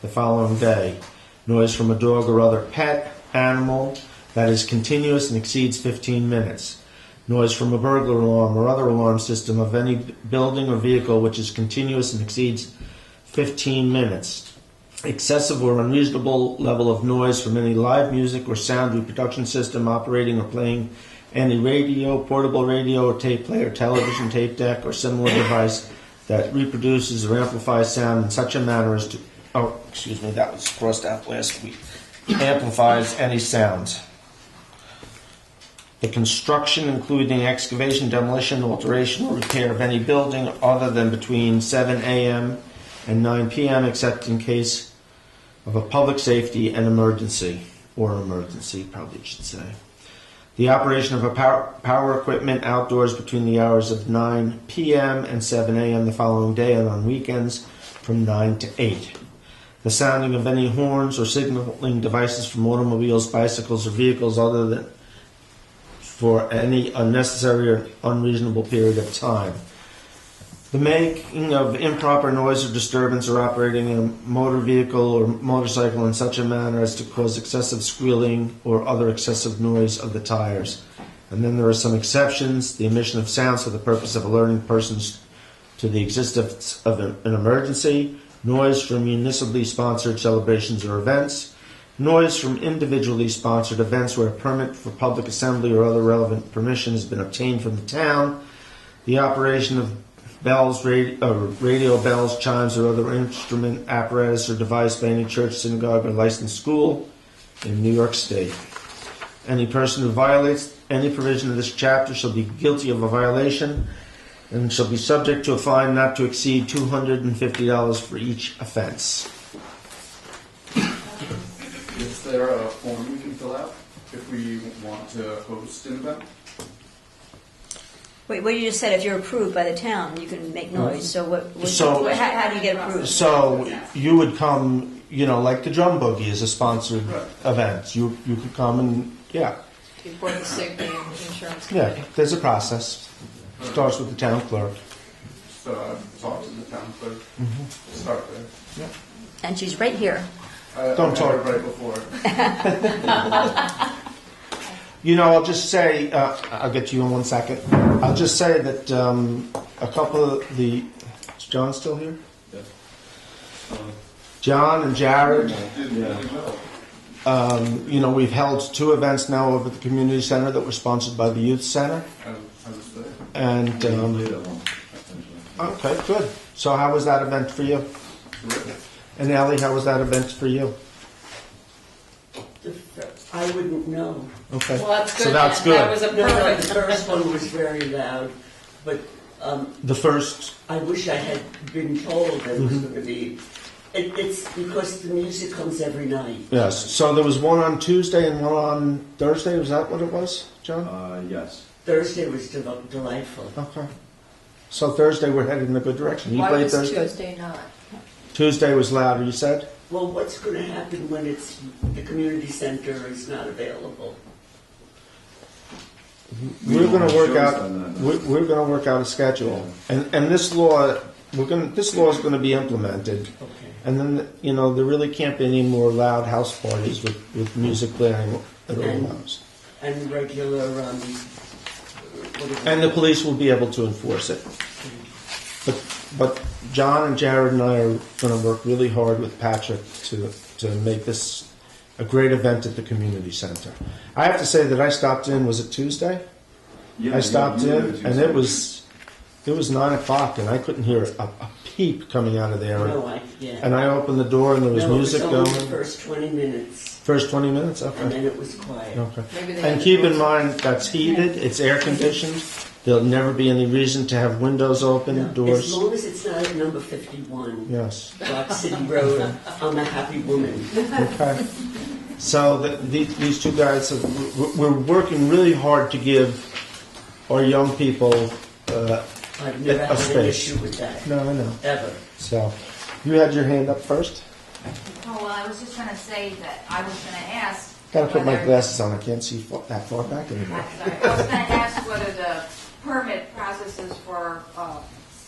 the following day. Noise from a dog or other pet animal that is continuous and exceeds 15 minutes. Noise from a burglar alarm or other alarm system of any building or vehicle which is continuous and exceeds 15 minutes. Excessive or unreasonable level of noise from any live music or sound reproduction system operating or playing any radio, portable radio or tape player, television, tape deck, or similar device that reproduces or amplifies sound in such a manner as to... Oh, excuse me, that was crossed out last week. Amplifies any sounds. The construction, including excavation, demolition, alteration, or repair of any building other than between 7 a.m. and 9 p.m., except in case of a public safety and emergency, or emergency, probably should say. The operation of a power equipment outdoors between the hours of 9 p.m. and 7 a.m. the following day and on weekends from 9 to 8. The sounding of any horns or signaling devices from automobiles, bicycles, or vehicles other than for any unnecessary or unreasonable period of time. The making of improper noise or disturbance or operating a motor vehicle or motorcycle in such a manner as to cause excessive squealing or other excessive noise of the tires. And then there are some exceptions. The emission of sounds for the purpose of alerting persons to the existence of an emergency. Noise from municipally sponsored celebrations or events. Noise from individually sponsored events where a permit for public assembly or other relevant permission has been obtained from the town. The operation of bells, radio bells, chimes, or other instrument, apparatus, or device by any church, synagogue, or licensed school in New York State. Any person who violates any provision of this chapter shall be guilty of a violation and shall be subject to a fine not to exceed $250 for each offense. Is there a form we can fill out if we want to host an event? Wait, what you just said, if you're approved by the town, you can make noise. So how do you get approved? So you would come, like the Drum Boogie is a sponsored event. You could come and, Before the safety and insurance committee. Yeah, there's a process. Starts with the town clerk. So talk to the town clerk. Start there. Yeah. And she's right here. Don't talk right before. I'll just say, I'll get to you in 1 second. I'll just say that a couple of the... Is John still here? Yeah. John and Jared. Yeah. We've held 2 events now over at the community center that were sponsored by the youth center. I was there. And okay, good. So how was that event for you? Terrific. And Ellie, how was that event for you? I wouldn't know. Okay. Well, that's good. So that's good. That was a No, perfect. the first one was very loud, but The first. I wish I had been told that it was going to be. It's because the music comes every night. Yes. So there was one on Tuesday and one on Thursday. Was that what it was, John? Yes. Thursday was delightful. Okay. So Thursday we're headed in a good direction. You Why played was Thursday? Tuesday not? Tuesday was louder, you said? Well, what's going to happen when the community center is not available? We're going to work out. We're going to work out a schedule, and this law. This law is going to be implemented, Okay. and then there really can't be any more loud house parties with music playing at all hours. And regular. And the police will be able to enforce it. But John and Jared and I are going to work really hard with Patrick to make this a great event at the community center. I have to say that I stopped in. Was it Tuesday? Yeah, I stopped in, and it was 9:00, and I couldn't hear a peep coming out of there. Yeah. And I opened the door, and there was music it was only going. the first 20 minutes. First 20 minutes, And okay. then it was quiet. Okay. Maybe they And had keep the in mind that's heated. It's air conditioned. There'll never be any reason to have windows open, No, doors. as long as it's not at number 51, Yes. Rock City Road, I'm a happy woman. Okay. So these 2 guys, we're working really hard to give our young people I've never a had an space. issue with that, No, I know. ever. So you had your hand up first. Oh, well, I was just going to say that I was going to ask. Got to put my whether- glasses on. I can't see that far back anymore. I'm sorry. I was going to ask whether the permit processes for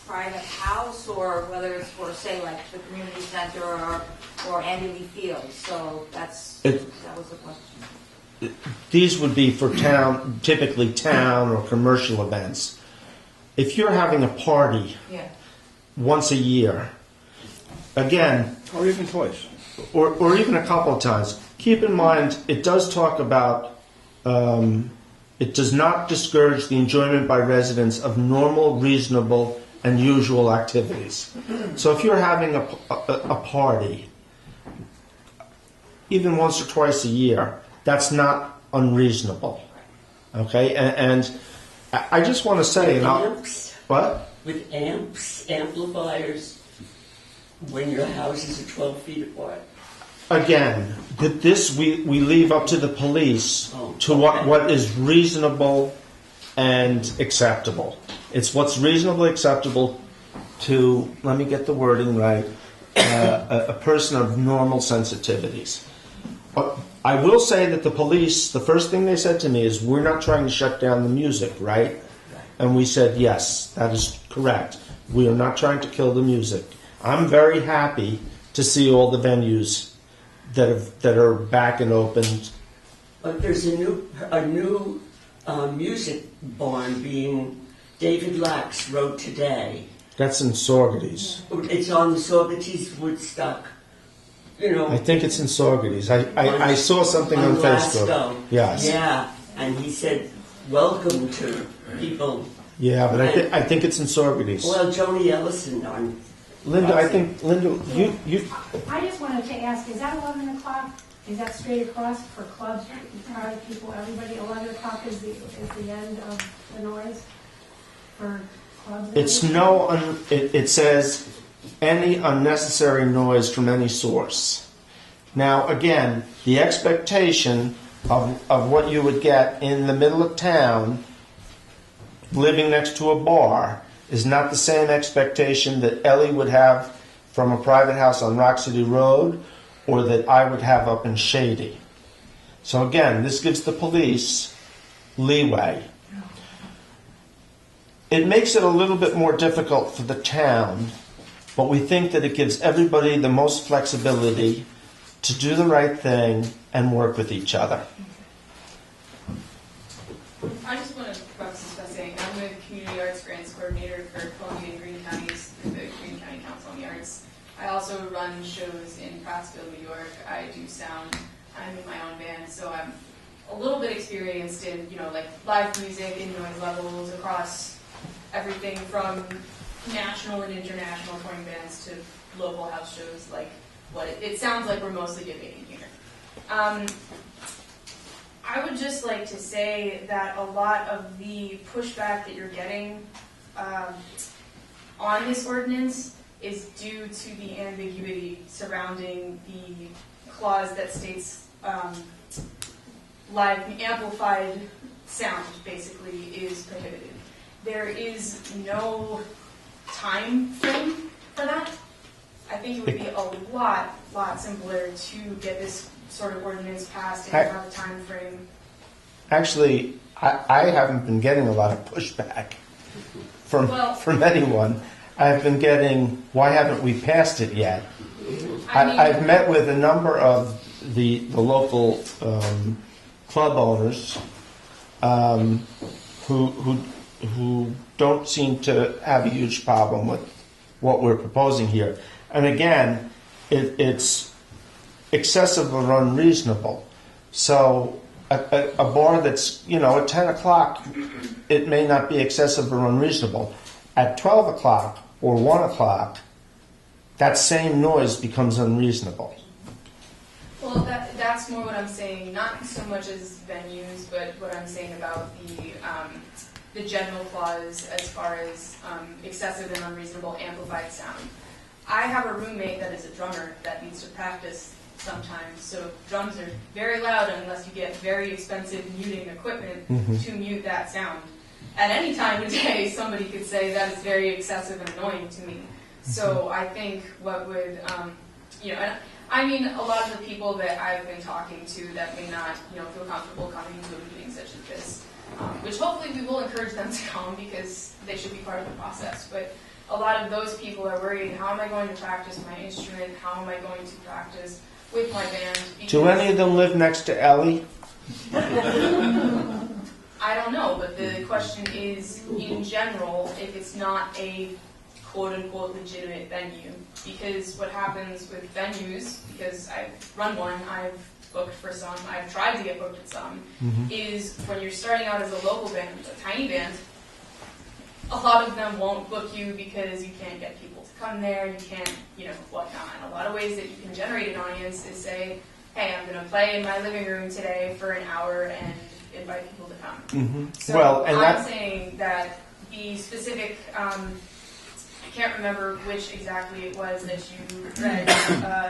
private house or whether it's for, say, like the community center or Andy Lee Field. So that was the question. These would be for town, typically town or commercial events. If you're having a party once a year, again, Or even twice. or even a couple of times, keep in mind it does talk about it does not discourage the enjoyment by residents of normal, reasonable, and usual activities. So if you're having a party, even once or twice a year, that's not unreasonable. Okay? And I just want to say... Amps? What? With amps, amplifiers, when your houses are 12 feet apart. Again, this we leave up to the police to what is reasonable and acceptable. It's what's reasonably acceptable to, let me get the wording right, a person of normal sensitivities. I will say that the police, the first thing they said to me is, we're not trying to shut down the music, right? And we said, yes, that is correct. We are not trying to kill the music. I'm very happy to see all the venues that are back and open. But there's a new music barn being, David Lax wrote today. That's in Saugerties. It's on the Saugerties Woodstock. You know, I think it's in Saugerties. I saw something on Facebook. Lasco. Yes. Yeah, and he said, welcome to people. Yeah, but I think it's in Saugerties. Well, Joni Ellison on. Linda, I think, you... I just wanted to ask, is that 11 o'clock? Is that straight across for clubs, party people, everybody? 11 o'clock is the end of the noise for clubs? It's it says any unnecessary noise from any source. Now, again, the expectation of what you would get in the middle of town, living next to a bar, is not the same expectation that Ellie would have from a private house on Rock City Road or that I would have up in Shady. So again, this gives the police leeway. It makes it a little bit more difficult for the town, but we think that it gives everybody the most flexibility to do the right thing and work with each other. I just want to preface this by saying I'm the Community Arts Grants Coordinator for Columbia and Greene Counties, the Greene County Council on the Arts. I also run shows in Pottsville, New York. I do sound. I'm in my own band, so I'm a little bit experienced in, like live music and noise levels across everything from national and international touring bands to local house shows, like what it sounds like we're mostly doing here. I would just like to say that a lot of the pushback that you're getting on this ordinance is due to the ambiguity surrounding the clause that states live amplified sound basically is prohibited. There is no time frame for that. I think it would be a lot simpler to get this sort of ordinance passed and have a time frame. Actually, I haven't been getting a lot of pushback from anyone. I've been getting, why haven't we passed it yet? I've met with a number of the local club owners who don't seem to have a huge problem with what we're proposing here. And again, it's excessive or unreasonable. So a bar that's, at 10 o'clock, it may not be excessive or unreasonable. At 12 o'clock or 1 o'clock, that same noise becomes unreasonable. Well, that's more what I'm saying, not so much as venues, but what I'm saying about the general clause as far as excessive and unreasonable amplified sound. I have a roommate that is a drummer that needs to practice sometimes, so drums are very loud unless you get very expensive muting equipment to mute that sound. At any time of day, somebody could say that is very excessive and annoying to me. So I think what would, and I mean, a lot of the people that I've been talking to that may not, feel comfortable coming to a meeting such as this, which hopefully we will encourage them to come because they should be part of the process. But a lot of those people are worried, how am I going to practice my instrument? How am I going to practice with my band? Do any of them live next to Ellie? I don't know, but the question is, in general, if it's not a quote-unquote legitimate venue. Because what happens with venues, because I've run one, I've booked for some, I've tried to get booked at some, is when you're starting out as a local band, a tiny band, a lot of them won't book you because you can't get people to come there, you can't, whatnot. And a lot of ways that you can generate an audience is say, hey, I'm going to play in my living room today for an hour and invite people to come. So I'm saying that the specific, I can't remember which exactly it was that you read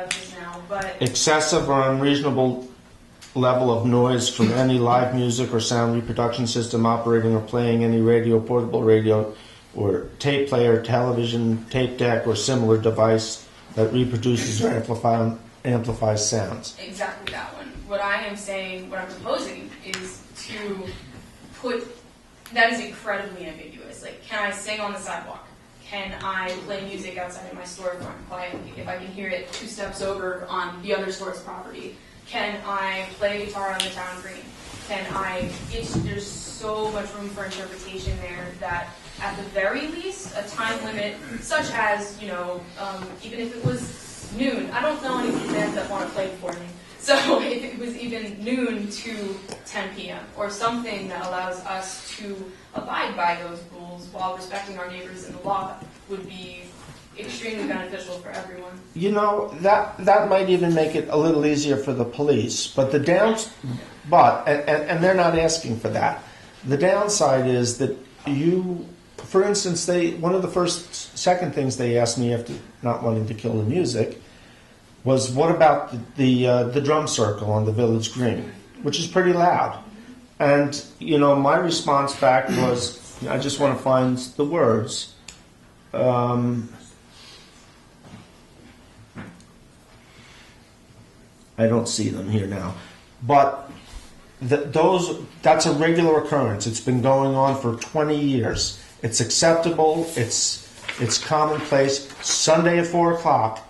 just now, but... Excessive or unreasonable level of noise from any live music or sound reproduction system operating or playing any radio, portable radio, or tape player, television, tape deck, or similar device that reproduces or amplifies sounds. Exactly that one. What I am saying, what I'm proposing, is to put... That is incredibly ambiguous. Like, can I sing on the sidewalk? Can I play music outside of my storefront quietly if I can hear it 2 steps over on the other store's property? Can I play guitar on the town green? There's so much room for interpretation there that at the very least, a time limit such as, even if it was noon. I don't know any bands that want to play before noon. So if it was even noon to 10 p.m. or something that allows us to abide by those rules while respecting our neighbors and the law would be extremely beneficial for everyone. That might even make it a little easier for the police. But and they're not asking for that. The downside is that for instance, one of the second things they asked me after not wanting to kill the music was, what about the drum circle on the village green, which is pretty loud. And, my response back was, I just want to find the words. I don't see them here now. But that's a regular occurrence. It's been going on for 20 years. It's acceptable. It's commonplace. Sunday at 4 o'clock,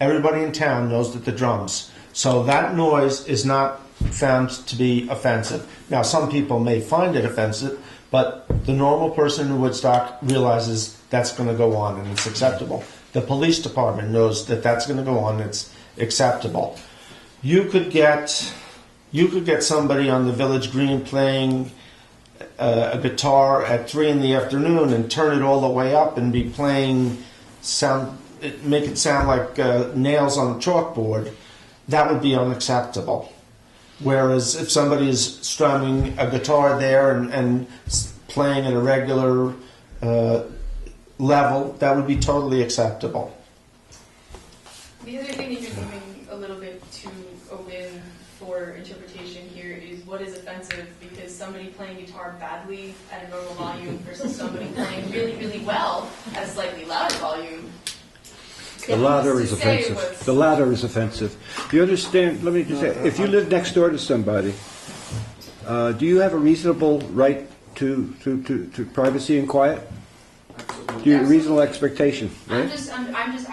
everybody in town knows that the drums. So that noise is not found to be offensive. Now, some people may find it offensive, but the normal person in Woodstock realizes that's going to go on and it's acceptable. The police department knows that that's going to go on and it's acceptable. You could get somebody on the village green playing a guitar at 3 in the afternoon and turn it all the way up and be playing make it sound like nails on a chalkboard. That would be unacceptable. Whereas if somebody is strumming a guitar there and playing at a regular level, that would be totally acceptable. The other thing that you're leaving a little bit too open for interpretation here is what is offensive, because somebody playing guitar badly at a normal volume versus somebody playing really, really well at a slightly louder volume. The latter is offensive. The latter is offensive. Do you understand? Let me just say, if you live next door to somebody, do you have a reasonable right to privacy and quiet? Do you have a reasonable expectation? Right?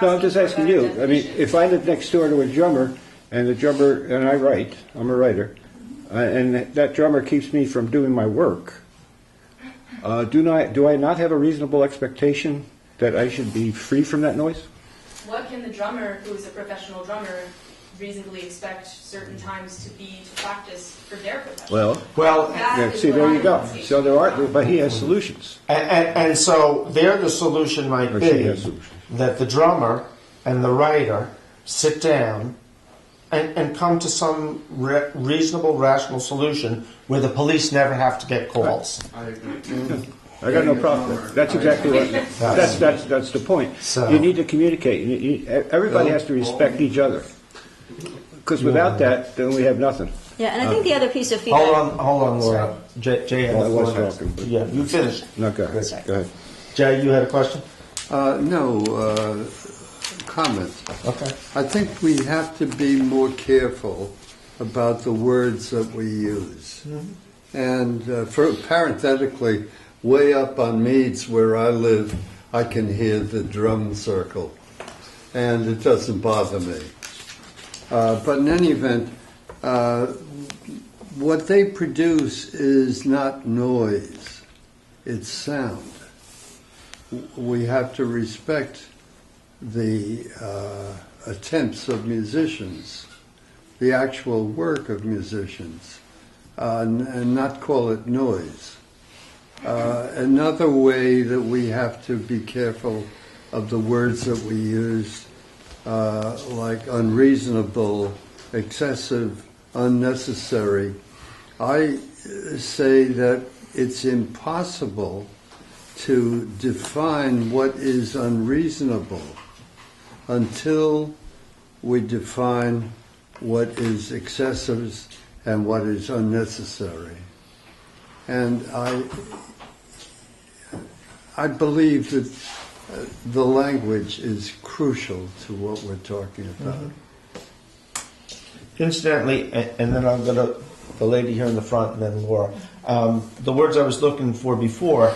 I'm just asking you. I mean, if I live next door to a drummer, and I write, I'm a writer, and that drummer keeps me from doing my work, do I not have a reasonable expectation that I should be free from that noise? What can the drummer, who is a professional drummer, reasonably expect certain times to practice for their profession? Well, see, there you go. So but he has solutions. And so there the solution might be that the drummer and the writer sit down and come to some reasonable, rational solution where the police never have to get calls. I agree. I got no problem with that. That's exactly what. That's the point. So, you need to communicate. Everybody has to respect each other. Because without that, then we have nothing. Yeah, and I think the other piece of feedback... Hold on, Laura. Jay had I was talking. Yeah, you finished. No, go ahead. Sorry. Go ahead. Jay, you had a question? Comment. Okay. I think we have to be more careful about the words that we use. Mm-hmm. And parenthetically, way up on Meads where I live, I can hear the drum circle, and it doesn't bother me. But in any event, what they produce is not noise, it's sound. We have to respect the attempts of musicians, the actual work of musicians, and not call it noise. Another way that we have to be careful of the words that we use, like unreasonable, excessive, unnecessary. I say that it's impossible to define what is unreasonable until we define what is excessive and what is unnecessary. And I believe that the language is crucial to what we're talking about. Mm-hmm. Incidentally, and then I'll go to the lady here in the front and then Laura. The words I was looking for before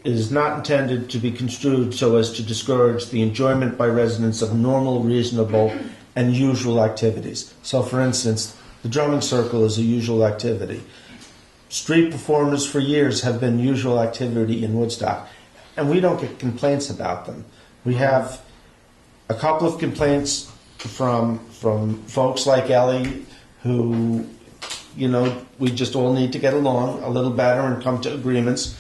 is not intended to be construed so as to discourage the enjoyment by residents of normal, reasonable, and usual activities. So, for instance, the drumming circle is a usual activity. Street performers for years have been usual activity in Woodstock, and we don't get complaints about them. We have a couple of complaints from folks like Ellie who, you know, we just all need to get along a little better and come to agreements.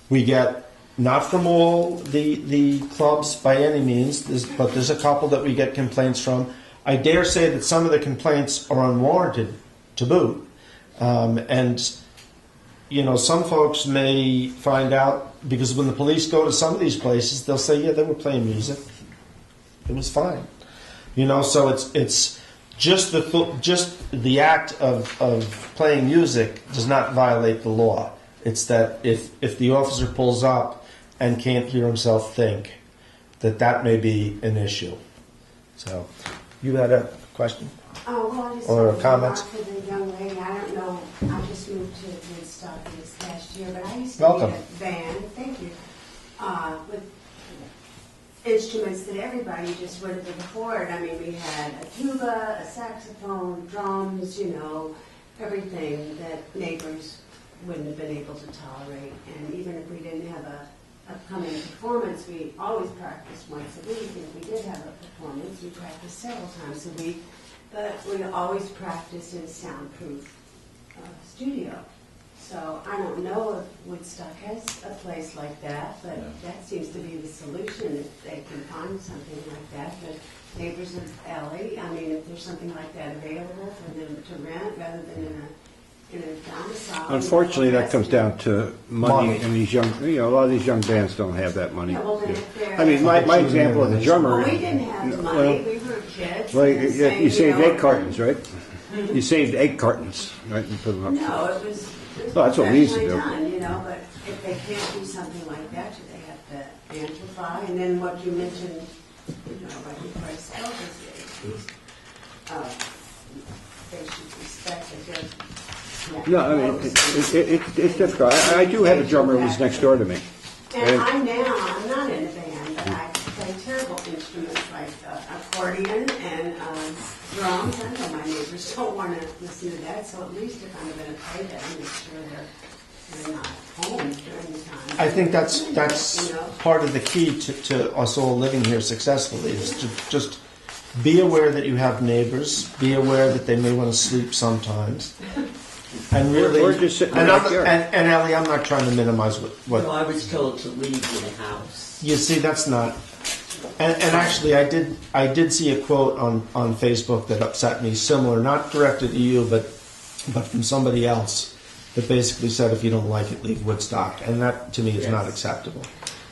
We get, not from all the clubs by any means, but there's a couple that we get complaints from. I dare say that some of the complaints are unwarranted to boot. And, you know, some folks may find out, because when the police go to some of these places, they'll say, yeah, they were playing music. It was fine. You know, so it's just the act of playing music does not violate the law. It's that if the officer pulls up and can't hear himself think, that may be an issue. So, you had a question? Oh, well, I just or have comments? for the young lady. I don't know. I just moved to Woodstock this past year, but I used to Welcome. be in a band. Thank you. With instruments that everybody just would have afford. I mean, we had a tuba, a saxophone, drums. You know, everything that neighbors wouldn't have been able to tolerate. And even if we didn't have a upcoming performance, we always practiced once a week. If we did have a performance, we practiced several times a week. But we always practiced in a soundproof studio. So I don't know if Woodstock has a place like that, but that seems to be the solution, if they can find something like that. The neighbors of Ellie, I mean, if there's something like that available for them to rent rather than in a domicile. Unfortunately, that comes down to money, and these young, you know, a lot of these young bands don't have that money. Yeah, well, then if they're- I mean, my example of the drummer. Well, we didn't have money. We were kids. Well, and you saying, saved know, egg cartons, right? You saved egg cartons, right? And put them up. No, it was Well, that's what we used to do. professionally done, you know, but if they can't do something like that, do they have to amplify? And then what you mentioned, you know, like with Bryce Elvis, they should respect the judge. No, I mean, it's difficult. I do have a drummer who's next door to me. And I'm not in a band, but I play terrible instruments like accordion and drums. I know my neighbors don't want to listen to that, so at least if I'm going to play that, I make sure they're not home during the time. I think that's part of the key to us all living here successfully, is to just be aware that you have neighbors, be aware that they may want to sleep sometimes. And really, We're just sitting and, right here. and Ellie, I'm not trying to minimize what No, I was told to leave the house. you see. That's not. And actually, I did see a quote on Facebook that upset me, similar, not directed to you, but from somebody else, that basically said, if you don't like it, leave Woodstock. And that, to me, is not acceptable.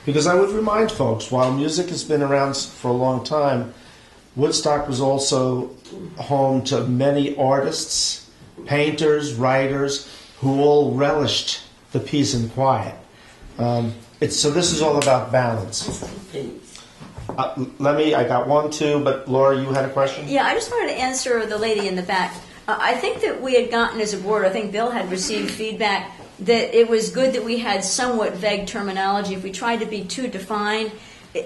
Because I would remind folks, while music has been around for a long time, Woodstock was also home to many artists, painters, writers, who all relished the peace and quiet. So this is all about balance. I got 1, 2, but Laura, you had a question? Yeah, I just wanted to answer the lady in the back. I think that we had gotten as a board, I think Bill had received feedback that it was good that we had somewhat vague terminology. If we tried to be too defined,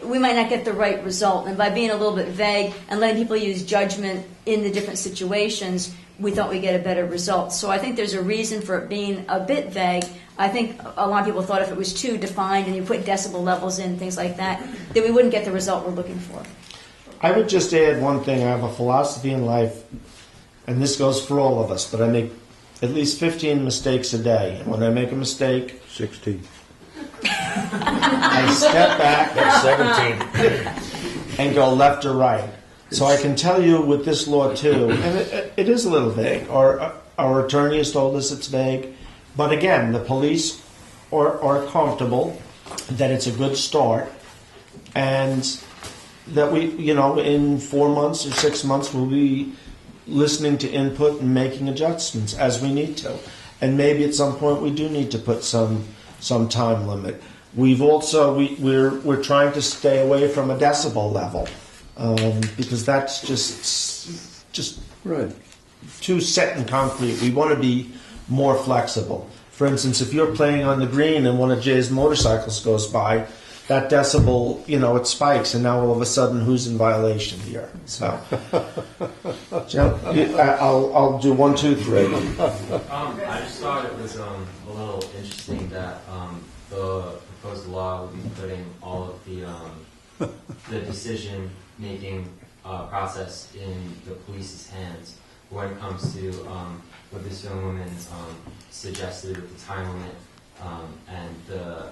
we might not get the right result. And by being a little bit vague and letting people use judgment in the different situations, we thought we'd get a better result. So I think there's a reason for it being a bit vague. I think a lot of people thought if it was too defined and you put decibel levels in, things like that we wouldn't get the result we're looking for. I would just add one thing. I have a philosophy in life, and this goes for all of us, but I make at least 15 mistakes a day. And when I make a mistake, 16. I step back. That's 17. And go left or right. So I can tell you with this law too, and it is a little vague. Our attorney has told us it's vague. But again, the police are comfortable that it's a good start, and that we, in 4 months or 6 months, we'll be listening to input and making adjustments as we need to. And maybe at some point we do need to put some time limit. We've also we're trying to stay away from a decibel level because that's just Right. too set in concrete. We want to be more flexible. For instance, if you're playing on the green and one of Jay's motorcycles goes by, that decibel, it spikes, and now all of a sudden, who's in violation here? So, I'll do 1, 2, 3. I just thought it was a little interesting that the proposed law would be putting all of the decision-making process in the police's hands when it comes to what this young woman suggested with the time limit. And the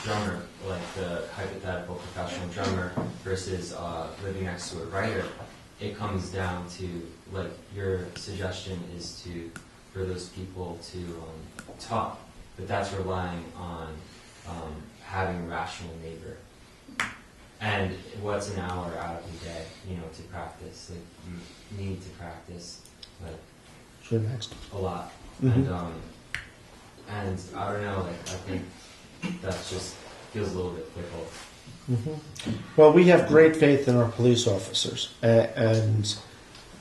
drummer, like the hypothetical professional drummer versus living next to a writer, it comes down to, like, your suggestion is for those people to talk, but that's relying on having a rational neighbor. And what's an hour out of the day, to practice? Like, you need to practice, like, Sure, next. a lot. Mm-hmm. And I don't know, I think that just feels a little bit fickle. Mm-hmm. Well, we have great faith in our police officers, and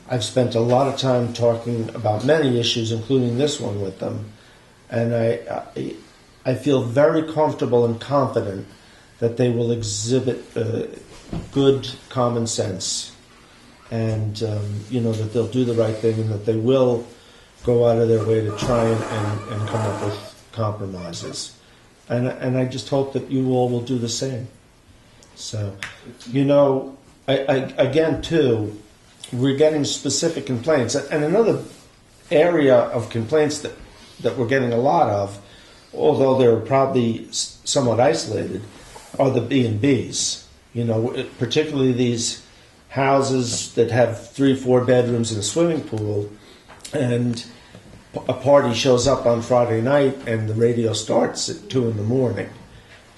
I've spent a lot of time talking about many issues, including this one, with them, and I feel very comfortable and confident that they will exhibit good common sense, and that they'll do the right thing, and that they will go out of their way to try and come up with compromises. And I just hope that you all will do the same. So, again, too, we're getting specific complaints. And another area of complaints that we're getting a lot of, although they're probably somewhat isolated, are the B&Bs. Particularly these houses that have 3, 4 bedrooms and a swimming pool, and a party shows up on Friday night and the radio starts at 2 a.m.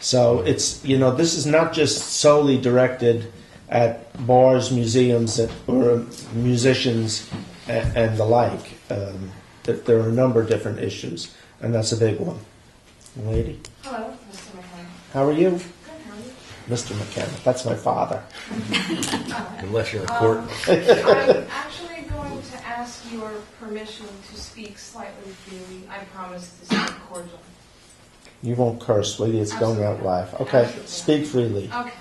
So it's, this is not just solely directed at bars, museums, or musicians and the like. There are a number of different issues, and that's a big one. Lady? Hello, Mr. McKenna. How are you? Good, how are you? Mr. McKenna. That's my father. Unless you're in court. I'm actually going to ask your permission to speak slightly freely. I promise to speak cordially. You won't curse, will you? It's going out live. Okay, Absolutely. Speak freely. Okay,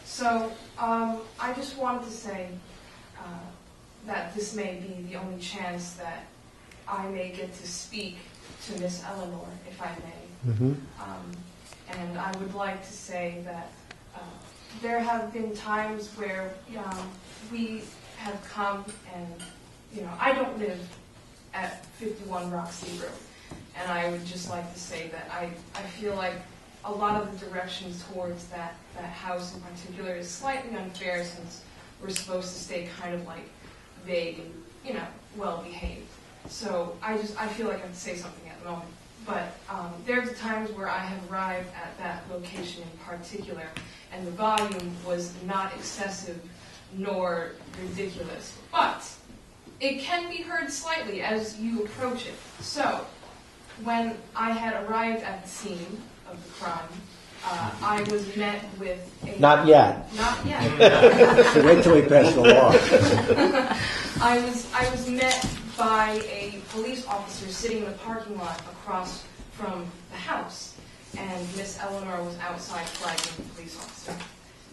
so I just wanted to say that this may be the only chance that I may get to speak to Miss Eleanor, if I may. Mm-hmm. And I would like to say that there have been times where we have come and, I don't live at 51 Roxy Road. And I would just like to say that I feel like a lot of the directions towards that house in particular is slightly unfair, since we're supposed to stay kind of like vague and, well-behaved. So I feel like I have to say something at the moment. But there's times where I have arrived at that location in particular, and the volume was not excessive nor ridiculous. But it can be heard slightly as you approach it. So when I had arrived at the scene of the crime, I was met with a... Not yet. Not yet. So wait till we pass the law. I was met by a police officer sitting in the parking lot across from the house, and Miss Eleanor was outside flagging the police officer.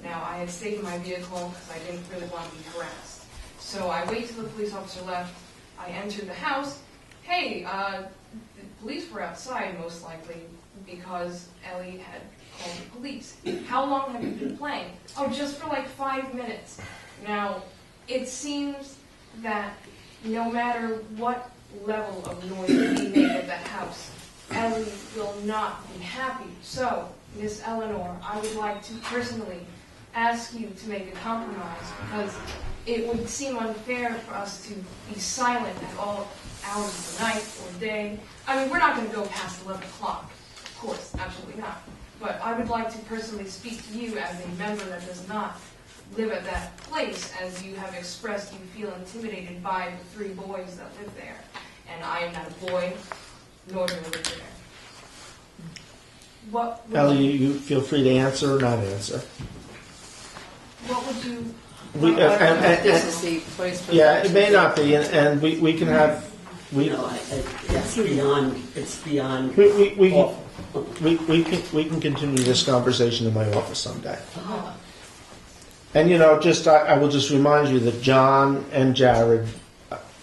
Now, I had stayed in my vehicle because I didn't really want to be harassed. So I wait till the police officer left. I enter the house. Hey, the police were outside, most likely, because Ellie had called the police. How long have you been playing? Oh, just for like 5 minutes. Now, it seems that no matter what level of noise we make at that house, Ellie will not be happy. So, Miss Eleanor, I would like to personally ask you to make a compromise, because it would seem unfair for us to be silent at all hours of the night or day. I mean, we're not going to go past 11 o'clock. Of course, absolutely not. But I would like to personally speak to you as a member that does not live at that place, as you have expressed you feel intimidated by the 3 boys that live there. And I am not a boy, nor do I live there. What would Ellie, you feel free to answer or not answer. What would you... This is the place for Yeah, it may not be, and we can have... It's beyond, it's beyond. We can continue this conversation in my office someday. And I will just remind you that John and Jared,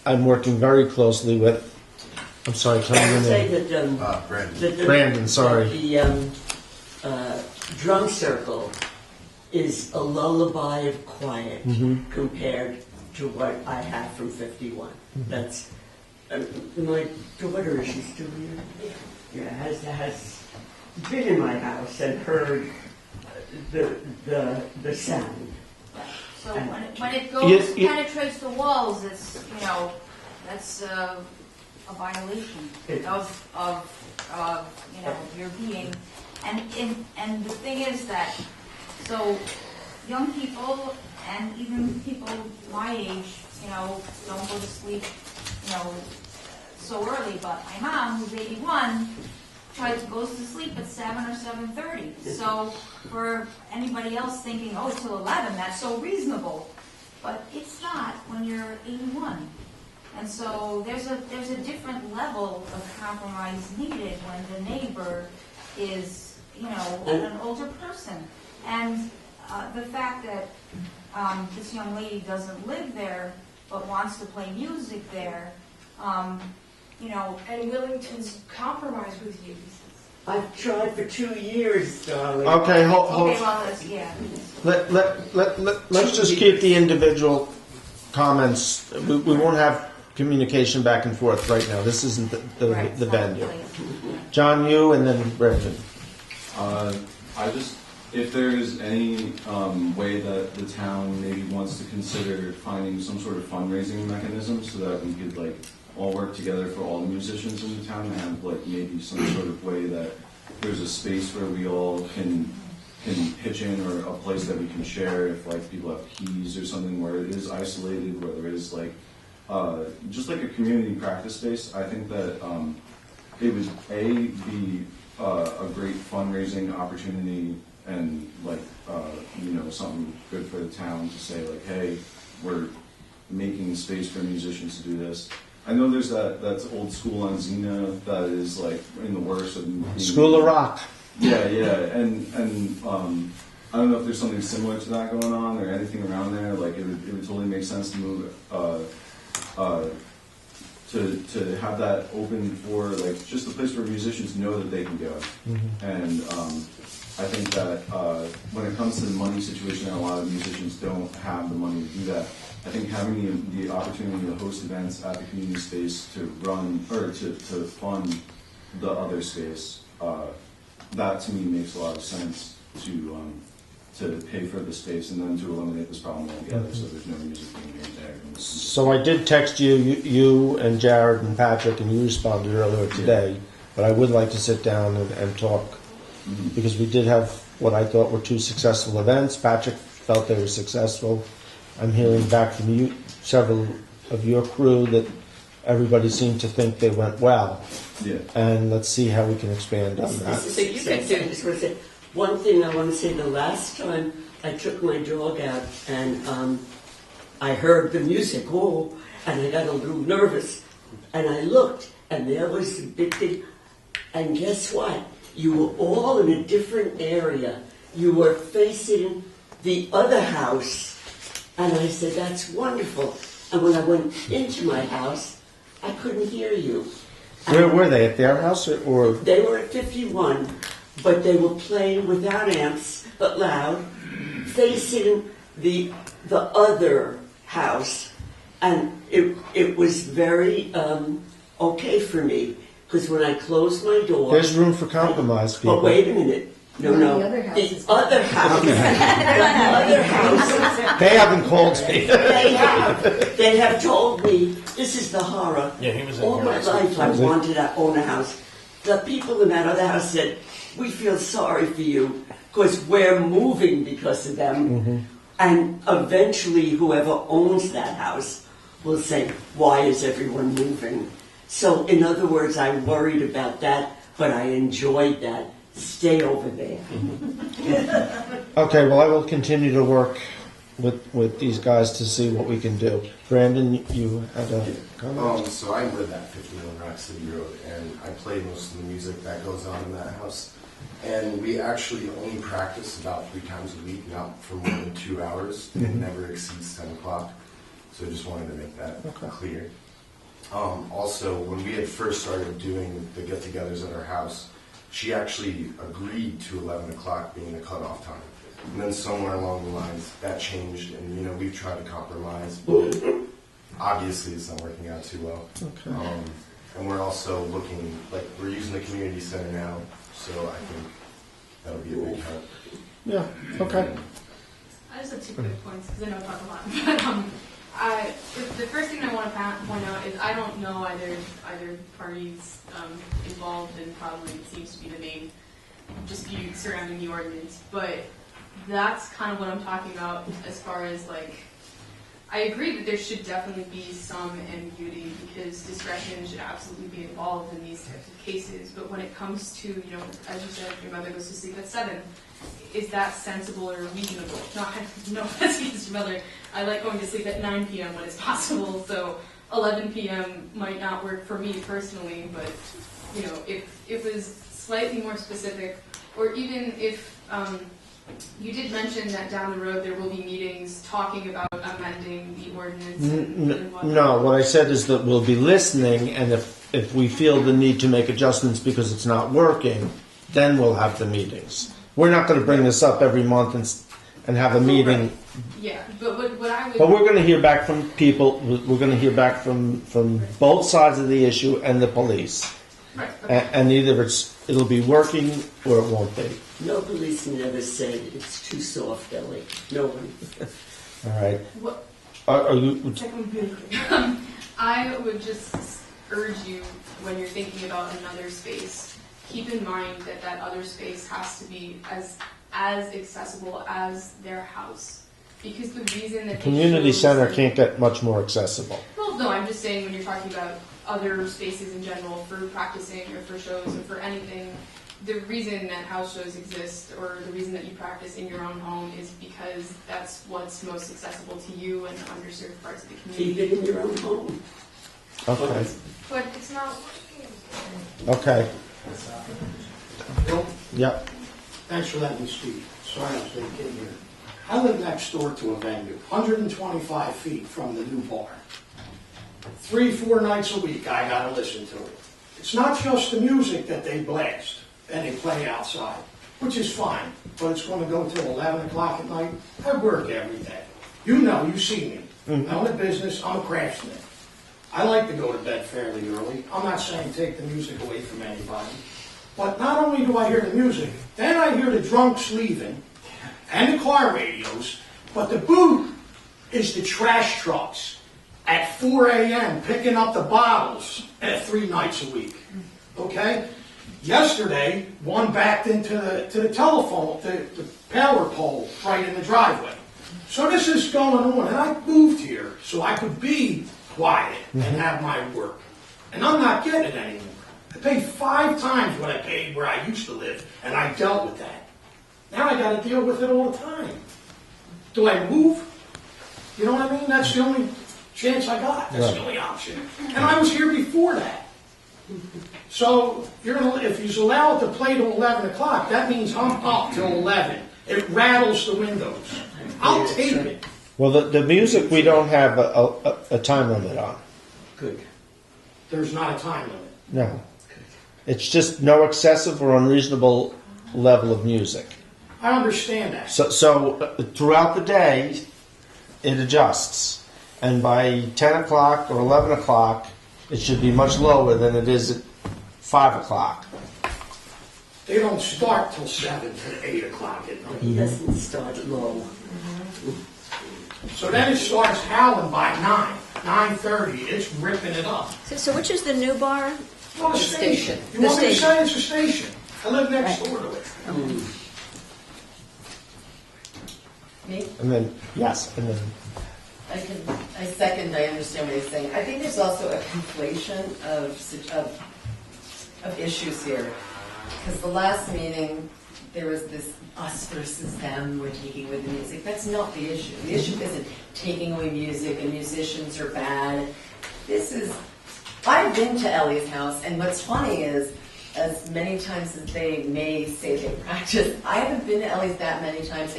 I'm working very closely with. I'm sorry, tell me your Say name. that, Brandon. Brandon, sorry. The drum circle is a lullaby of quiet compared to what I have from 51. That's my daughter. She's still here. Yeah, has been in my house and heard the sound. So when it goes, penetrates the walls, it's, that's a violation of your being. And the thing is that, so young people and even people my age, don't go to sleep, so early. But my mom, who's 81, goes to sleep at 7 or 7:30. So for anybody else thinking, oh, till 11, that's so reasonable. But it's not when you're 81. And so there's a different level of compromise needed when the neighbor is, an older person. And the fact that this young lady doesn't live there but wants to play music there, and willing to compromise with you. I've tried for 2 years, darling. Okay, hold. Okay, well, Let's just keep the individual comments. We won't have communication back and forth right now. This isn't the venue. John, you, and then Brendan. If there is any way that the town maybe wants to consider finding some sort of fundraising mechanism so that we could all work together for all the musicians in the town and have maybe some sort of way that there's a space where we all can pitch in, or a place that we can share if people have keys or something where it is isolated, where there is just like a community practice space. I think that it would be a great fundraising opportunity and something good for the town to say hey, we're making space for musicians to do this. I know there's that's old school on Xena that is in the works of School of Rock. Yeah, and I don't know if there's something similar to that going on or anything around there. It would totally make sense to move to have that open for just a place where musicians know that they can go. And I think that when it comes to the money situation, a lot of musicians don't have the money to do that. I think having the opportunity to host events at the community space to run or to fund the other space, that to me makes a lot of sense to pay for the space and then to eliminate this problem altogether, so there's no music being made there. So I did text you and Jared and Patrick, and you responded earlier today. But I would like to sit down and talk because we did have what I thought were 2 successful events. Patrick felt they were successful. I'm hearing back from you, several of your crew, that everybody seemed to think they went well. Yeah. And let's see how we can expand on that. One thing I want to say, the last time I took my dog out and I heard the music, and I got a little nervous, and I looked, and there was the big thing. And guess what? You were all in a different area. You were facing the other house. And I said, that's wonderful. And when I went into my house, I couldn't hear you. Where were they? At their house or? They were at 51, but they were playing without amps, but loud, facing the other house. And it was very okay for me, because when I closed my door... There's room for compromise, people. But wait a minute. No. The other house. They haven't called me. They have told me, this is the horror. Yeah, he was in all here my last life I wanted to own a house. The people in that other house said, we feel sorry for you, because we're moving because of them. Mm-hmm. And eventually whoever owns that house will say, why is everyone moving? So in other words, I worried about that, but I enjoyed that. Stay over there. Okay, well, I will continue to work with these guys to see what we can do. Brandon, you had a comment? So I live at 51 Rock City Road, and I play most of the music that goes on in that house. And we actually only practice about 3 times a week, not for more than 2 hours. It never exceeds 10 o'clock. So I just wanted to make that clear. Also, when we had first started doing the get-togethers at our house, she actually agreed to 11 o'clock being the cutoff time. And then somewhere along the lines, that changed, and we've tried to compromise, but obviously it's not working out too well. Okay. And we're also looking, we're using the community center now, so I think that'll be a big help. Yeah, okay. I just have 2 quick points, because I know I talk a lot. But the first thing I want to point out is I don't know either parties involved, and probably it seems to be the main dispute surrounding the ordinance. But that's kind of what I'm talking about as far as I agree that there should definitely be some ambiguity, because discretion should absolutely be involved in these types of cases. But when it comes to, as you said, your mother goes to sleep at 7, is that sensible or reasonable? No, that's against your mother. I like going to sleep at 9 p.m. when it's possible, so 11 p.m. might not work for me personally, but, if it was slightly more specific, or even if you did mention that down the road there will be meetings talking about amending the ordinance. No, what I said is that we'll be listening, and if we feel the need to make adjustments because it's not working, then we'll have the meetings. We're not going to bring this up every month and have a meeting. Yeah, but what I would... But we're going to hear back from people. We're going to hear back from both sides of the issue and the police. Right. Okay. And either it'll be working or it won't be. No policeman ever said it's too soft, Ellie. No one. All right. What? Are you... I would just urge you, when you're thinking about another space, keep in mind that other space has to be as accessible as their house. Because the reason that the community center can't get much more accessible. Well, no, I'm just saying when you're talking about other spaces in general for practicing or for shows or for anything, the reason that house shows exist or the reason that you practice in your own home is because that's what's most accessible to you and the underserved parts of the community. Keep it in your own home. Okay. But it's not working. Okay. Bill? Yep. Thanks for letting me speak. Sorry I was late getting here. I live next door to a venue, 125 feet from the new bar. 3-4 nights a week I gotta listen to it. It's not just the music that they blast and they play outside, which is fine, but it's gonna go till 11 o'clock at night. I work every day. You see me. I own a business, I'm a craftsman. I like to go to bed fairly early. I'm not saying take the music away from anybody. But not only do I hear the music, then I hear the drunks leaving and the car radios, but the boot is the trash trucks at 4 a.m. picking up the bottles at 3 nights a week. Okay? Yesterday, one backed into the telephone, the power pole right in the driveway. So this is going on, and I moved here so I could be quiet and have my work. And I'm not getting it anymore. I paid 5 times what I paid where I used to live, and I dealt with that. Now I got to deal with it all the time. Do I move? You know what I mean? That's the only chance I got. That's the only option. And I was here before that. So if you allow it to play till 11 o'clock, that means I'm up till 11. It rattles the windows. I'll take it. Well, the music we don't have a time limit on. Good. There's not a time limit. No. It's just no excessive or unreasonable level of music. I understand that. So throughout the day, it adjusts. And by 10 o'clock or 11 o'clock, it should be much lower than it is at 5 o'clock. They don't start till 7 to 8 o'clock at night. He doesn't start low. So then it starts howling by 9:30. It's ripping it up. So which is the new bar? Well, a station. You The want me to station. say it's a station? I live next door to it. Me? And then, yes, and then I second, I understand what he's saying. I think there's also a conflation of issues here. Because the last meeting, there was this us versus them, we're taking away the music. That's not the issue. The issue isn't taking away music and musicians are bad. I've been to Ellie's house, and what's funny is, as many times as they may say they practice, I haven't been to Ellie's that many times.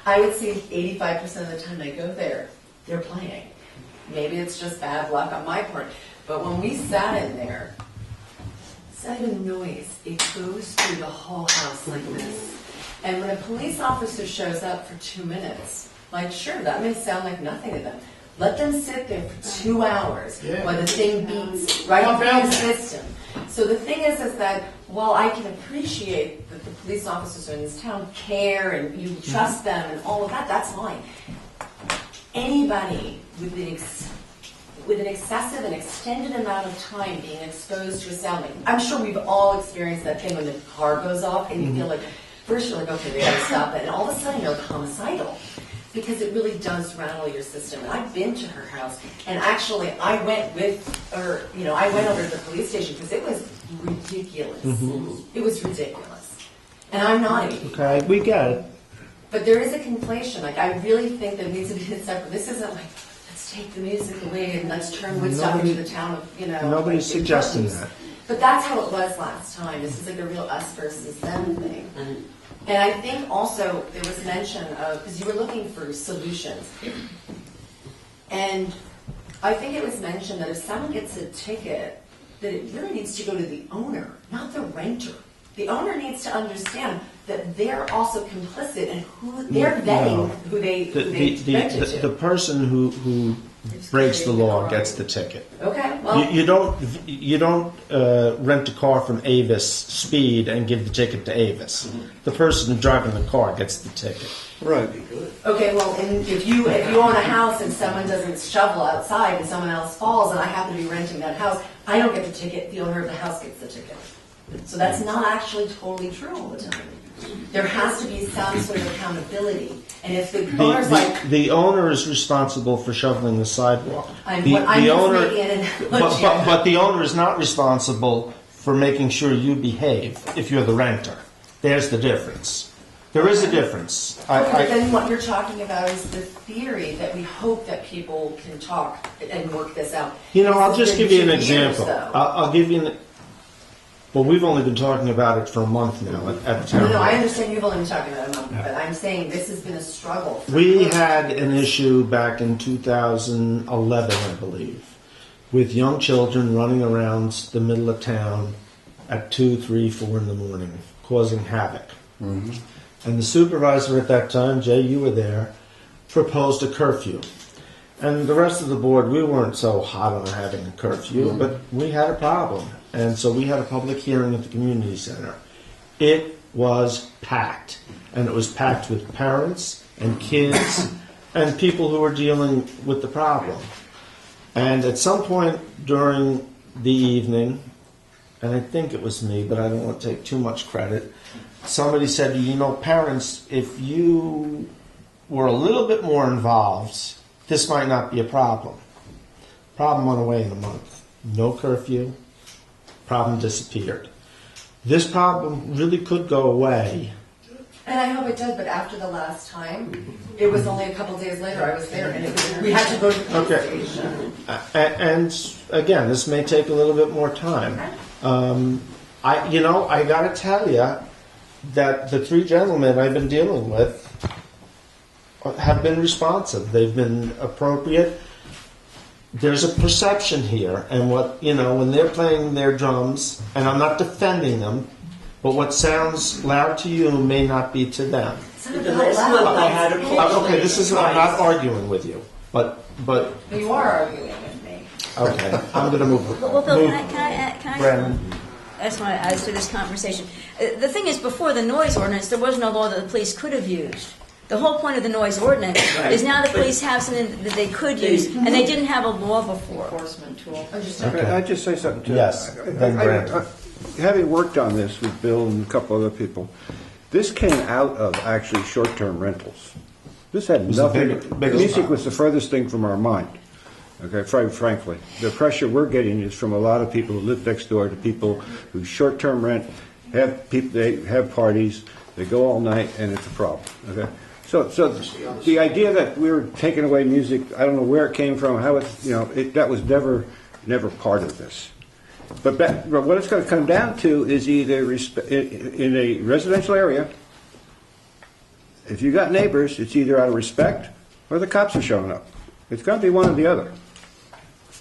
I would say 85% of the time I go there, they're playing. Maybe it's just bad luck on my part. But when we sat in there, it's not even noise. It goes through the whole house like this. And when a police officer shows up for 2 minutes, like, sure, that may sound like nothing to them. Let them sit there for 2 hours while the thing beats right through the system. So the thing is that while I can appreciate that the police officers in this town care and you trust them and all of that, that's fine. Anybody with an excessive and extended amount of time being exposed to a sound, like, I'm sure we've all experienced that thing when the car goes off and you feel like, first you're like, okay, they gotta stop it, and all of a sudden you're like homicidal. Because it really does rattle your system. And I've been to her house, and actually I went I went over to the police station because it was ridiculous. It was ridiculous. And I'm not even. okay, we get it. But there is a conflation. Like, I really think there needs to be a separate. This isn't like, let's take the music away and let's turn Woodstock into the town of, Nobody's like, suggesting importance. that. But that's how it was last time. This is like a real us versus them thing. And I think also there was mention of, because you were looking for solutions. And I think it was mentioned that if someone gets a ticket, that it really needs to go to the owner, not the renter. The owner needs to understand that they're also complicit in who they're vetting who they rented to. The person who breaks the law gets the ticket. Okay, well, You don't rent a car from Avis Speed and give the ticket to Avis. The person driving the car gets the ticket. Right. okay, well, and if you own a house and someone doesn't shovel outside and someone else falls and I happen to be renting that house, I don't get the ticket. The owner of the house gets the ticket. So that's not actually totally true all the time. There has to be some sort of accountability. And if the owner's like... The owner is responsible for shoveling the sidewalk. I'm just making an analogy. But the owner is not responsible for making sure you behave if you're the renter. There's the difference. There is a difference. But then what you're talking about is the theory that we hope that people can talk and work this out. I'll just give you an example. Though. I'll give you Well, we've only been talking about it for a month now at the town. No, I understand you've only been talking about it a month, but I'm saying this has been a struggle. We had an issue back in 2011, I believe, with young children running around the middle of town at 2, 3, 4 in the morning, causing havoc. And the supervisor at that time, Jay, you were there, proposed a curfew. And the rest of the board, we weren't so hot on having a curfew, but we had a problem. And so we had a public hearing at the community center. It was packed. And it was packed with parents and kids and people who were dealing with the problem. And at some point during the evening, and I think it was me, but I don't want to take too much credit, somebody said, parents, if you were a little bit more involved, this might not be a problem. Problem went away in a month. No curfew. Problem disappeared. This problem really could go away. And I hope it does, but after the last time, it was only a couple days later I was there, and we had to go to the police station. And again, this may take a little bit more time. I gotta tell you that the three gentlemen I've been dealing with have been responsive. They've been appropriate. There's a perception here, and when they're playing their drums, and I'm not defending them, but what sounds loud to you may not be to them. The last month I had a call. Okay, I'm not arguing with you, but You are arguing with me. okay, I'm going to move. Well, Bill, move. can I Brandon. I just want to add to this conversation. The thing is, before the noise ordinance, there was no law that the police could have used. The whole point of the noise ordinance is now the police have something that they could use, and they didn't have a law before. Enforcement tool. Can I just say something to Yes, then Brandon. having worked on this with Bill and a couple other people, this came out of actually short-term rentals. This had nothing. Music was the furthest thing from our mind. Okay, frankly, the pressure we're getting is from a lot of people who live next door to people who short-term rent, they have parties, they go all night, and it's a problem. Okay, so the idea that we were taking away music, I don't know where it came from, how that was never part of this. But what it's going to come down to is either in a residential area, if you got neighbors, it's either out of respect or the cops are showing up. It's going to be one or the other.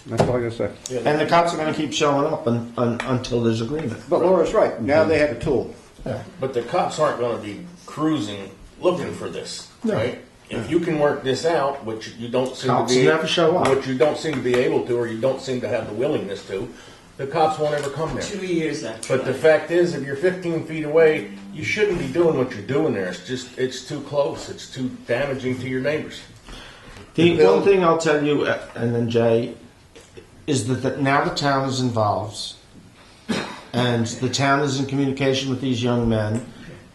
That's all I got to say. And the cops are going to keep showing up until there's agreement. But Laura's right. Now they have a tool. Yeah. But the cops aren't going to be cruising looking for this, right? If you can work this out, which you don't seem Cops to be, never show up. which you don't seem to be able to, or you don't seem to have the willingness to, the cops won't ever come there. 2 years after. But the fact is, if you're 15 feet away, you shouldn't be doing what you're doing there. It's too close. It's too damaging to your neighbors. The one thing I'll tell you, and then Jay, is that now the town is involved, and the town is in communication with these young men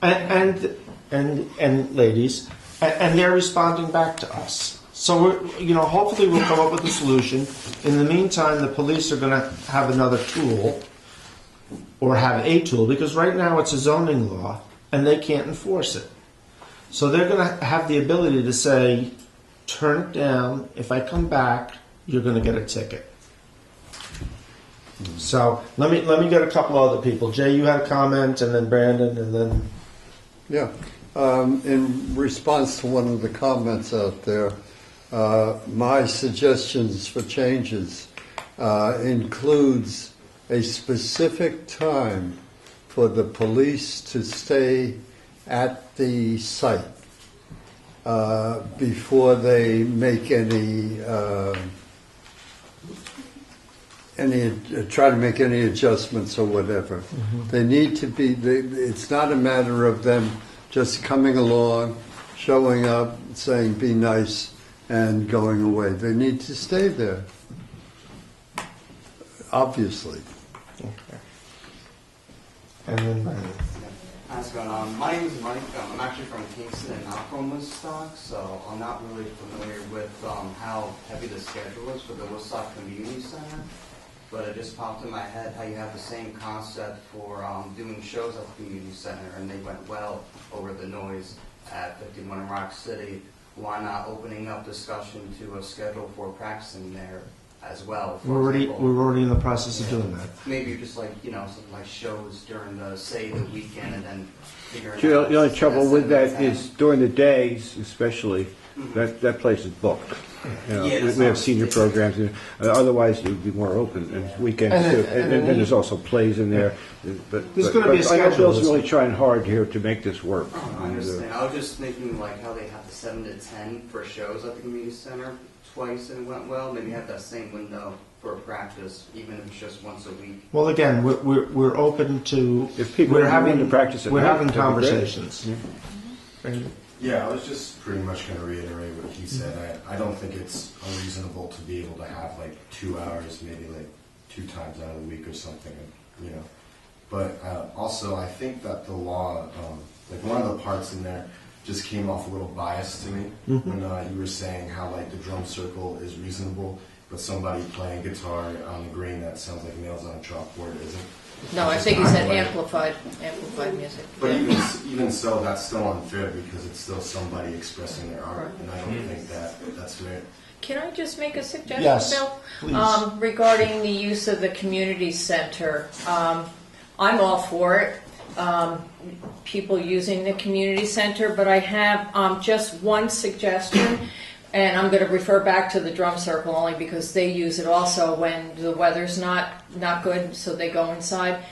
and ladies, and they're responding back to us. So hopefully we'll come up with a solution. In the meantime, the police are going to have another tool, or have a tool, because right now it's a zoning law, and they can't enforce it. So they're going to have the ability to say, turn it down. If I come back, you're going to get a ticket. So let me get a couple other people. Jay, you had a comment, and then Brandon, and then Yeah. In response to one of the comments out there, my suggestions for changes includes a specific time for the police to stay at the site before they make try to make any adjustments or whatever. Mm-hmm. They need to be. It's not a matter of them just coming along, showing up, saying "be nice," and going away. They need to stay there. Obviously. okay. And then Brandon. How's it going? My name is Mike. I'm actually from Kingston and not from Woodstock, so I'm not really familiar with how heavy the schedule is for the Woodstock Community Center. But it just popped in my head how you have the same concept for doing shows at the community center, and they went well over the noise at 51 in Rock City. Why not opening up discussion to a schedule for practicing there as well? We're already in the process of doing that. Maybe just something like shows during the weekend, and then figuring out. The only trouble with that is during the days, especially, that place is booked. We have senior programs. Otherwise, it would be more open, and weekends too. And then there's also plays in there. But There's going to be a I know schedule. Bill's really trying hard here to make this work. I understand. I was just thinking how they have the 7 to 10 for shows at the community center twice, and it went well. Maybe have that same window for practice, even if it's just once a week. Well, again, we're open to. If people we're are having willing to practice at We're night, having that'd be great. conversations. Brandon? Yeah, I was just pretty much going to reiterate what he said. I don't think it's unreasonable to be able to have 2 hours, maybe 2 times out of the week or something, But also, I think that the law, one of the parts in there, just came off a little biased to me when you were saying how the drum circle is reasonable, but somebody playing guitar on the green that sounds like nails on a chalkboard isn't. No, I think he said amplified music. But even so, that's still unfair because it's still somebody expressing their art, and I don't think that's fair. Can I just make a suggestion, Yes, Bill? please. Regarding the use of the community center. I'm all for it. People using the community center, but I have just one suggestion, and I'm going to refer back to the drum circle only because they use it also when the weather's not good, so they go inside.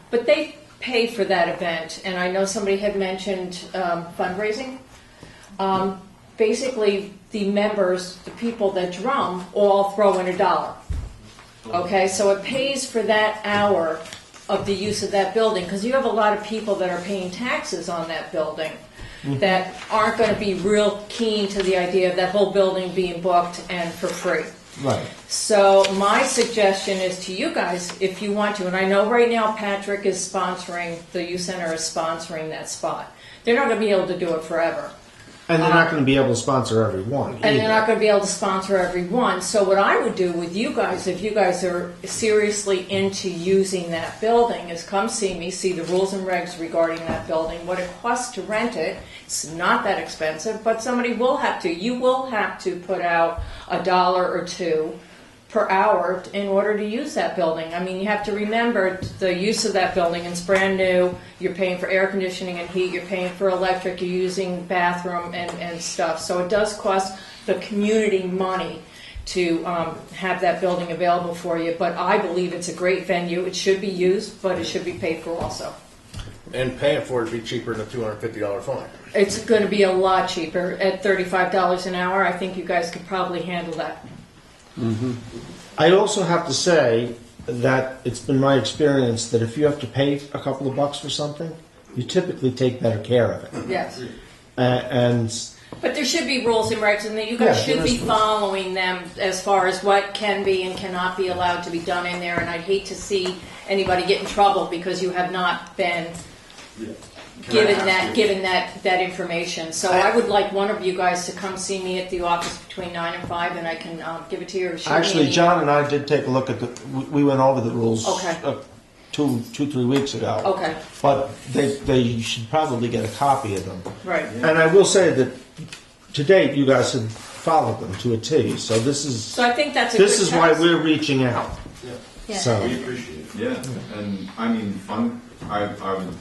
But they pay for that event, and I know somebody had mentioned fundraising. Basically, the members, the people that drum, all throw in $1. Okay, so it pays for that hour of the use of that building, because you have a lot of people that are paying taxes on that building that aren't going to be real keen to the idea of that whole building being booked and for free. Right. So my suggestion is to you guys, if you want to, and I know right now Patrick is sponsoring, the youth center is sponsoring that spot. They're not going to be able to do it forever. And they're not going to be able to sponsor everyone. And they're not going to be able to sponsor everyone. So what I would do with you guys, if you guys are seriously into using that building, is come see me, see the rules and regs regarding that building, what it costs to rent it. It's not that expensive, but somebody will have to. You will have to put out $1 or $2 per hour in order to use that building. I mean, you have to remember the use of that building. It's brand new. You're paying for air conditioning and heat. You're paying for electric. You're using bathroom and stuff. So it does cost the community money to have that building available for you. But I believe it's a great venue. It should be used, but it should be paid for also. And paying for it would be cheaper than a $250 fine. It's going to be a lot cheaper. At $35 an hour, I think you guys could probably handle that. Mm-hmm. I also have to say that it's been my experience that if you have to pay a couple of bucks for something, you typically take better care of it. Yes. But there should be rules and regs, and you guys should be rules. following them as far as what can be and cannot be allowed to be done in there. And I'd hate to see anybody get in trouble because you have not been given that information. So I would like one of you guys to come see me at the office between 9 and 5, and I can give it to you. Or shoot me Actually, an John email. and I did take a look at we went over the rules Okay. 3 weeks ago. Okay. But they should probably get a copy of them. Right. And I will say that to date, you guys have followed them to a T. So this is So I think that's a this good is why test. we're reaching out. Yeah. So We appreciate it. Yeah, and I mean, I would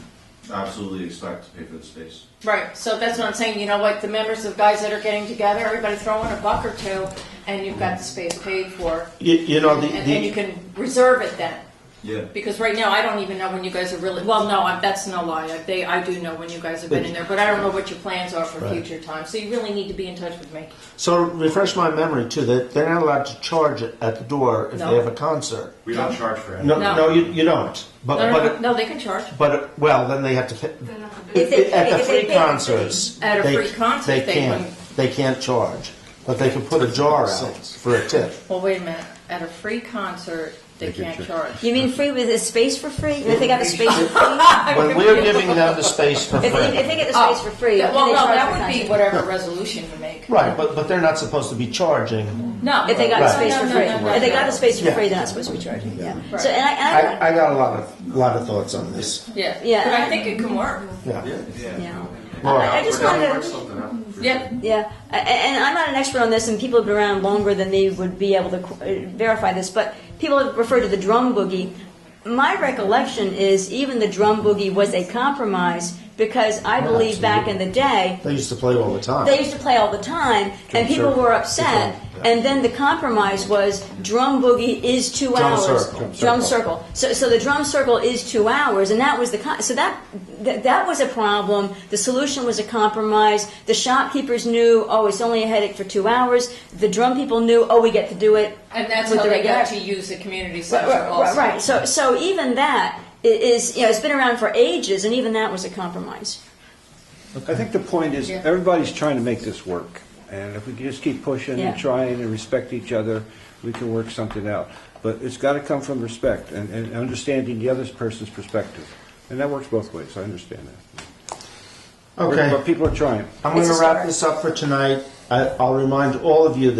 absolutely expect to pay for the space. Right, so that's what I'm saying. You know what? The members of guys that are getting together, everybody throw in $1 or $2, and you've got the space paid for. you know and you can reserve it then. Yeah. Because right now, I don't even know when you guys are really. Well, no, that's no lie. I do know when you guys have been in there, but I don't know what your plans are for Right. future time. So you really need to be in touch with me. So refresh my memory too. That they're not allowed to charge it at the door if No. they have a concert. We don't charge for No, anything. no, you don't. But No, they can charge. But well, then they have to pay. If they At the if they free pay the concerts, At a they- free concert, they can't charge, but they can put a jar out for a tip. Well, wait a minute. At a free concert, they can't charge. You mean free with a space for free? If they got the space for free? When we're giving them the space for If free, they get the space for free, Well, can they no, charge that for would be concert? whatever resolution you make. right? But they're not supposed to be charging. No. If they got the Right. space for No, free. no, no, If they no. got the space for Yeah. free, they're not supposed to be charging. Yeah. Right. So, and I got a lot of thoughts on this. Yeah. Yeah, But I and- think it can work. Yeah. yeah. Well, I just We're gonna wanted work to. something out. for Yeah. sure. Yeah, and I'm not an expert on this, and people have been around longer than they would be able to verify this, but people have referred to the drum boogie. My recollection is even the drum boogie was a compromise because I believe back in the day, They used to play all the time. they used to play all the time, and people were upset. And then the compromise was drum boogie is 2 Drum hours. circle. Drum circle. So the drum circle is 2 hours, and that was so that was a problem. The solution was a compromise. The shopkeepers knew, oh, it's only a headache for 2 hours. The drum people knew, oh, we get to do it. And that's with how the they regular- got to use the community center Right, also. right. So even that is, it's been around for ages, and even that was a compromise. I think the point is, Yeah. everybody's trying to make this work. And if we can just keep pushing Yeah. and trying and respect each other, we can work something out. But it's got to come from respect and understanding the other person's perspective. And that works both ways, I understand that. Okay. But people are trying. I'm going It's to a wrap start. this up for tonight. I'll remind all of you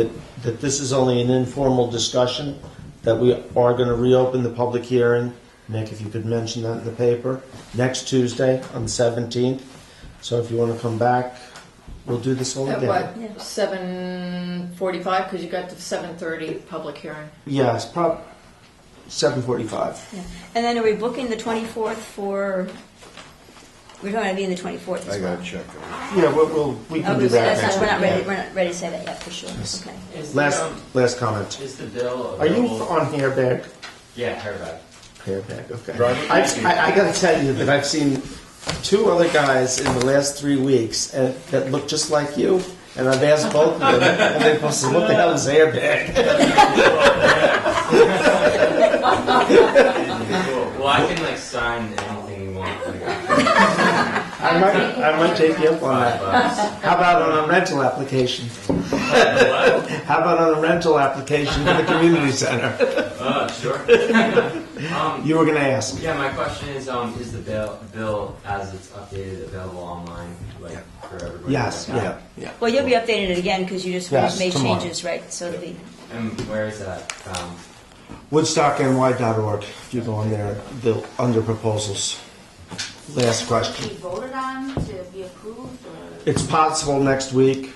that this is only an informal discussion, that we are going to reopen the public hearing. Nick, if you could mention that in the paper, next Tuesday on the 17th. So if you want to come back, we'll do this all At again. what, Yeah. 7:45, because you got the 7:30 public hearing. Yeah, it's 7:45. Yeah. And then are we booking the 24th for, we're going to be in the 24th as I well? gotta check. Yeah, we can do that next We're week. not ready, Yeah. we're not ready to say that yet, for sure. Okay. Is Last comment. is the bill Are you available? on Hairbag? Yeah, Hairbag. Hairbag, okay. Driver? I got to tell you that I've seen 2 other guys in the last 3 weeks that look just like you, and I've asked both of them, and they both said, "What the hell is Hairbag?" Well, I can like sign anything you want. I might take you up on that. $5. How about on a rental application? How about on a rental application for the community center? Sure. You were going to ask. Yeah, my question is the bill as it's updated available online, like for everybody? Yes, to look yeah, at? yeah. Well, you'll be updating it again because you just Yes, made tomorrow. changes, right? So it'll be, And where is that found? WoodstockNY.org. If you go on there, under proposals. Last question. Be voted on to be approved, or? It's possible next week,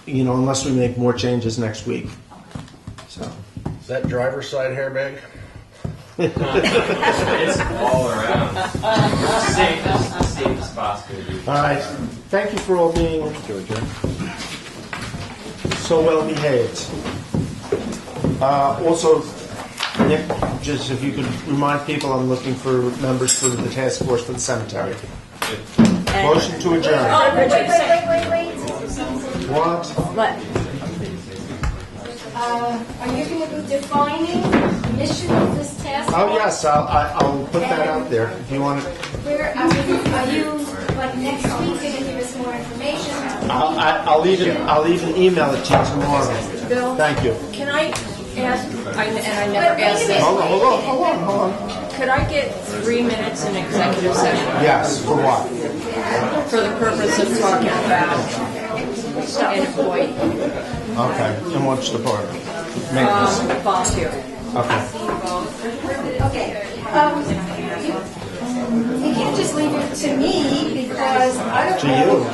Okay. unless we make more changes next week. So, Is that driver's side hairbag? It's all around. Safe as possible. all right. Thank you for all being so well behaved. Also, Nick, just if you could remind people, I'm looking for members for the task force for the cemetery. Motion to adjourn. Wait. What? what? Are you going to be defining the mission of this task? Oh yes, I'll put that out there if you want it. Where, are you, like, next week, going to give us more information? I'll even email it to you tomorrow. Bill? Thank you. Can I ask, I never asked this. Hold on. Could I get 3 minutes in executive session Yes, for what? for the purpose of talking about an employee, Okay, and what's the part? Maintenance. volunteer? Okay. Okay. You can't just leave it to me because I don't To know. you.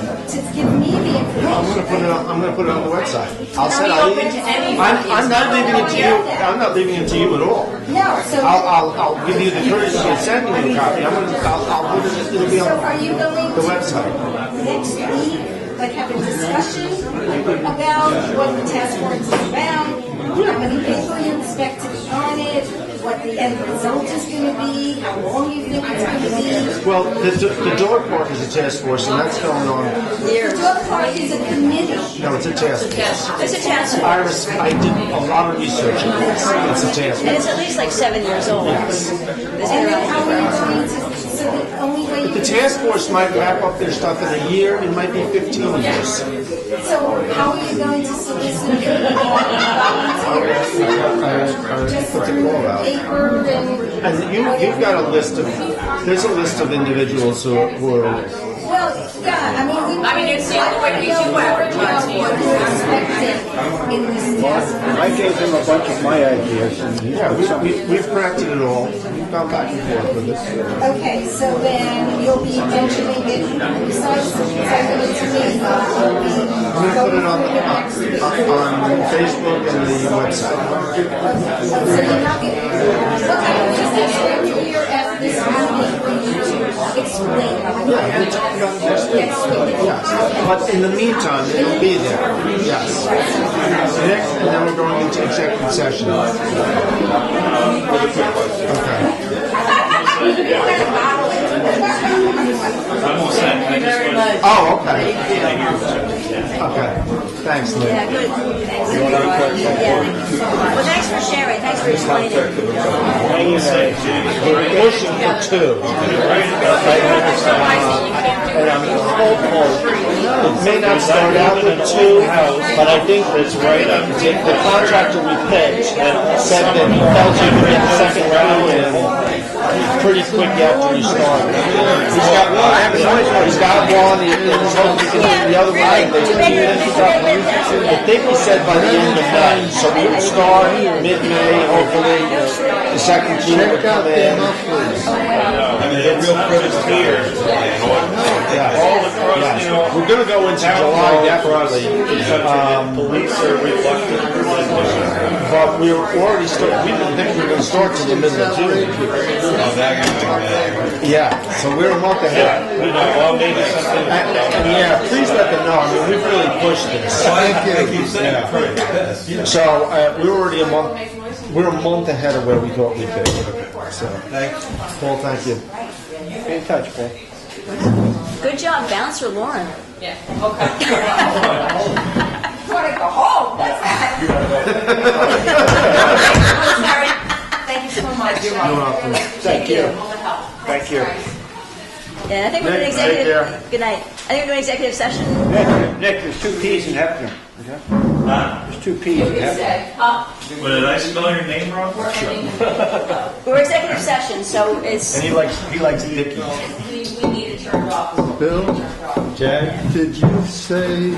To give me the information. I'm gonna put it on the website. I'll Can send. we open to anybody? I'm not leaving it to you. I'm not leaving it to you at all. No, so. I'll give you the courtesy of sending you a copy. I'll put it. It'll be So on are you going the to website. next week, like have a discussion about what the task force is about? How many people you expect to be on it? What the end result is going to be? How long you think it's going to be? Well, the dog park is a task force, and that's going on. The dog park is a committee. No, it's a task force. It's a task force. Iris, I did a lot of research on this. It's a task And force. it's at least like 7 years old. Yes. And then how are you going to, so the only way you The can. task force might wrap up their stuff in a year. It might be 15 years. So how are you going to solicit volunteers? Just Put the through call out. paper and. And you've got a list of. There's a list of individuals who are. Well, yeah, I mean, it's the only way we do advertising. What you're expecting in this task force. I gave him a bunch of my ideas, and he Yeah, we've corrected it all. We've gone back and forth with it. Okay, so then you'll be mentioning it, besides sending it to me, I'm going to put it on Facebook and the website. So you're not getting, well, I was just expecting here at this meeting for you to explain. Next week. Yes. But in the meantime, it'll be there. Yes. Next, and then we're going into executive session. Okay. Thank you very much. Oh, okay. Okay. Thanks, Lynn. Yeah, good. Thanks. Yeah. Well, thanks for sharing. Thanks for explaining. We're pushing for 2. And I'm hopeful. It may not start out with 2, but I think that's right. The contractor we picked said that he felt you could get the second round in pretty quick after he started. He's got one. He's got one. He's hoping he can do the other one. I think he said by the end of May. So we would start mid-May, hopefully. the second floor would Check out come their in. mufflers. They're real crisp here. Yes. We're gonna go into July definitely. Police are reluctant. But we were already we didn't think we were gonna start till the middle of June. Yeah, so we're a month ahead. Well, maybe something. And yeah, please let them know. I mean, we've really pushed this. Thank you. Yeah. So we're already a month. We're a month ahead of where we thought we'd be. So, Paul, thank you. Stay in touch, Paul. Good job, Bouncer Lauren. Yeah, okay. You wanna go home, that's that. Thank you so much. You're welcome. Thank you. All the help. Thank you. Yeah, I think we're doing Nick, take executive. Good night. I think we're doing executive session. Nick, there's 2 P's in Hefner. There's 2 P's in Hefner. What, did I spell your name wrong? We're executive session, so it's. And he likes Dickie. We need it turned off. Bill, Jay? did you say